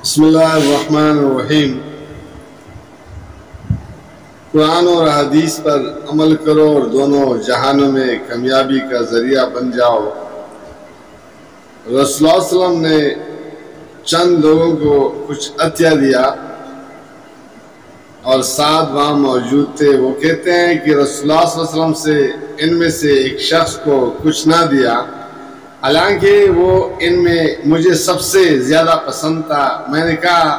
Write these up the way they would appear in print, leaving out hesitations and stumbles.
بسم اللہ الرحمن الرحیم۔ قرآن اور حدیث پر عمل کرو اور دونوں جہانوں میں کامیابی کا ذریعہ بن جاؤ۔ رسول اللہ صلی اللہ علیہ وسلم نے چند لوگوں کو کچھ عطیہ دیا اور ساتھ وہاں موجود تھے۔ وہ کہتے ہیں کہ رسول اللہ صلی اللہ علیہ وسلم سے ان میں سے ایک شخص کو کچھ نہ دیا، حالانکہ وہ ان میں مجھے سب سے زیادہ پسند تھا۔ میں نے کہا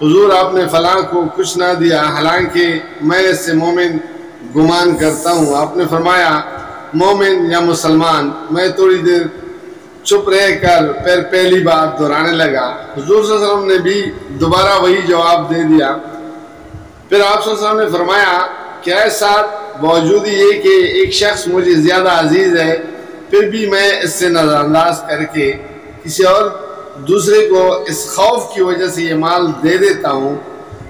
حضور آپ نے فلاں کو کچھ نہ دیا، حالانکہ میں اس سے مومن گمان کرتا ہوں۔ آپ نے فرمایا مومن یا مسلمان؟ میں تھوڑی دیر چپ رہ کر پھر پہلی بات دہرانے لگا۔ حضور صلی اللہ علیہ وسلم نے بھی دوبارہ وہی جواب دے دیا۔ پھر آپ صلی اللہ علیہ وسلم نے فرمایا کہ اے ساتھ باوجود یہ کہ ایک شخص مجھے زیادہ عزیز ہے، پھر بھی میں اس سے نظر انداز کر کے کسی اور دوسرے کو اس خوف کی وجہ سے یہ مال دے دیتا ہوں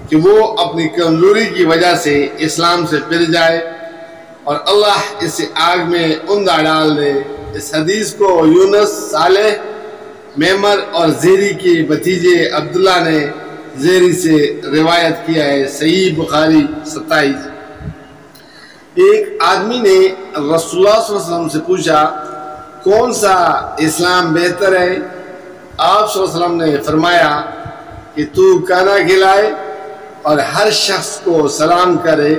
کہ وہ اپنی کمزوری کی وجہ سے اسلام سے پھر جائے اور اللہ اسے آگ میں اندھا ڈال دے۔ اس حدیث کو یونس، صالح، معمر اور زیری کے بھتیجے عبداللہ نے زیری سے روایت کیا ہے۔ صحیح بخاری 27۔ ایک آدمی نے رسول اللہ صلی اللہ علیہ وسلم سے پوچھا کون سا اسلام بہتر ہے؟ آپ صلی اللہ علیہ وسلم نے فرمایا کہ تو کھانا کھلائے اور ہر شخص کو سلام کرے،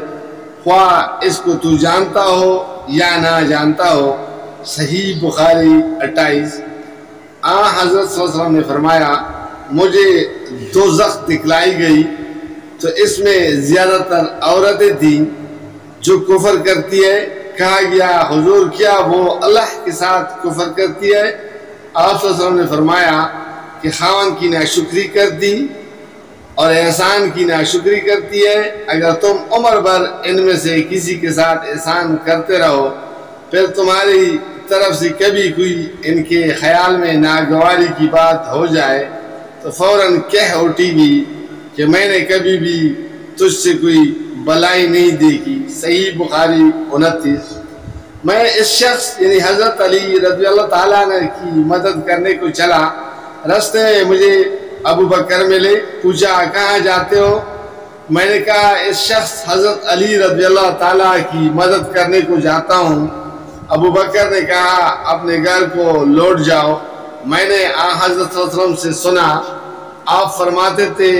خواہ اس کو تو جانتا ہو یا نہ جانتا ہو۔ صحیح بخاری 28۔ حضرت صلی اللہ علیہ وسلم نے فرمایا مجھے دوزخ دکھلائی گئی تو اس میں زیادہ تر عورتیں تھیں جو کفر کرتی ہے۔ کہا گیا حضور کیا وہ اللہ کے ساتھ کفر کرتی ہے؟ آپ صلی اللہ علیہ وسلم نے فرمایا کہ خاوند کی ناشکری کرتی اور احسان کی ناشکری کرتی ہے۔ اگر تم عمر بھر ان میں سے کسی کے ساتھ احسان کرتے رہو، پھر تمہاری طرف سے کبھی کوئی ان کے خیال میں ناگواری کی بات ہو جائے تو فوراً کہہ اٹھے گی کہ میں نے کبھی بھی تجھ سے کوئی بلائی نہیں دیکھی۔ صحیح بخاری 29۔ میں اس شخص یعنی حضرت علی رضی اللہ تعالیٰ عنہ کی مدد کرنے کو چلا۔ راستے میں مجھے ابو بکر ملے، پوچھا کہاں جاتے ہو؟ میں نے کہا اس شخص حضرت علی رضی اللہ تعالیٰ کی مدد کرنے کو جاتا ہوں۔ ابو بکر نے کہا اپنے گھر کو لوٹ جاؤ۔ میں نے حضرت صلی اللہ علیہ وسلم سے سنا، آپ فرماتے تھے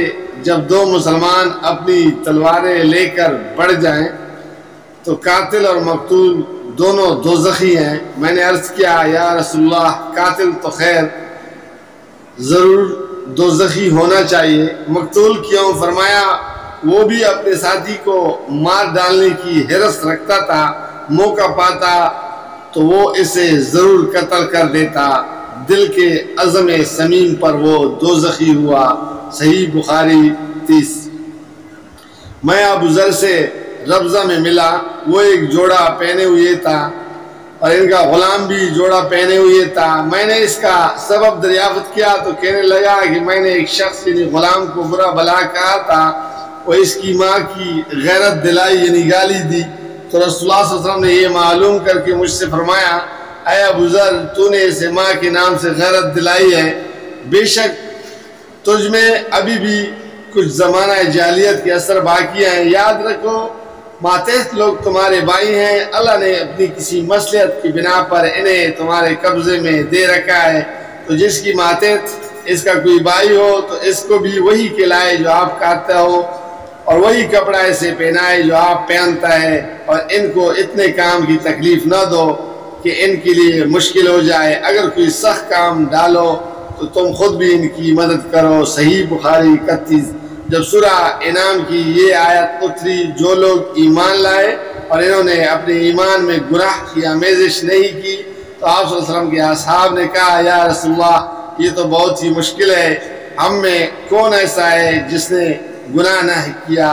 جب دو مسلمان اپنی تلواریں لے کر بڑھ جائیں تو قاتل اور مقتول دونوں دوزخی ہیں۔ میں نے عرض کیا یا رسول اللہ قاتل تو خیر ضرور دوزخی ہونا چاہیے، مقتول کیوں؟ فرمایا وہ بھی اپنے ساتھی کو مار ڈالنے کی حرص رکھتا تھا، موقع پاتا تو وہ اسے ضرور قتل کر دیتا، دل کے عزم سمیم پر وہ دوزخی ہوا۔ صحیح بخاری 30۔ میں ابو ذر سے ربضہ میں ملا، وہ ایک جوڑا پہنے ہوئے تھا اور ان کا غلام بھی جوڑا پہنے ہوئے تھا۔ میں نے اس کا سبب دریافت کیا تو کہنے لگا کہ میں نے ایک شخص یعنی غلام کو برا بلا کہا تھا، وہ اس کی ماں کی غیرت دلائی یعنی گالی دی، تو رسول اللہ صلی اللہ علیہ وسلم نے یہ معلوم کر کے مجھ سے فرمایا اے ابو ذر تو نے اسے ماں کے نام سے غیرت دلائی ہے، بے شک تجھ میں ابھی بھی کچھ زمانہ جاہلیت کے اثر باقی ہیں۔ یاد رکھو ماتحت لوگ تمہارے بھائی ہیں، اللہ نے اپنی کسی مصلحت کی بنا پر انہیں تمہارے قبضے میں دے رکھا ہے، تو جس کی ماتحت اس کا کوئی بھائی ہو تو اس کو بھی وہی کھلائے جو آپ کھاتا ہو اور وہی کپڑا اسے پہنائے جو آپ پہنتا ہے، اور ان کو اتنے کام کی تکلیف نہ دو کہ ان کے لیے مشکل ہو جائے۔ اگر کوئی سخت کام ڈالو تو تم خود بھی ان کی مدد کرو۔ صحیح بخاری 31۔ جب سورہ انعام کی یہ آیت اتری، جو لوگ ایمان لائے اور انہوں نے اپنے ایمان میں گناہ کی آمیزش نہیں کی، تو آپ صلی اللہ علیہ وسلم کے اصحاب نے کہا یا رسول اللہ یہ تو بہت ہی مشکل ہے، ہم میں کون ایسا ہے جس نے گناہ نہ کیا؟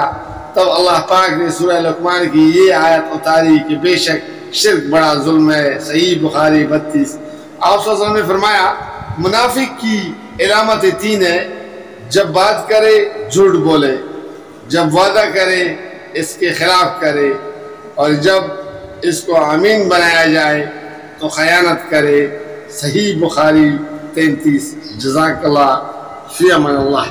تب اللہ پاک نے سورہ لقمان کی یہ آیت اتاری کہ بے شک شرک بڑا ظلم ہے۔ صحیح بخاری 32۔ آپ صلی اللہ علیہ وسلم نے فرمایا منافق کی علامتیں 3 ہیں، جب بات کرے جھوٹ بولے، جب وعدہ کرے اس کے خلاف کرے، اور جب اس کو امین بنایا جائے تو خیانت کرے۔ صحیح بخاری 33۔ جزاک اللہ، فی امان اللہ۔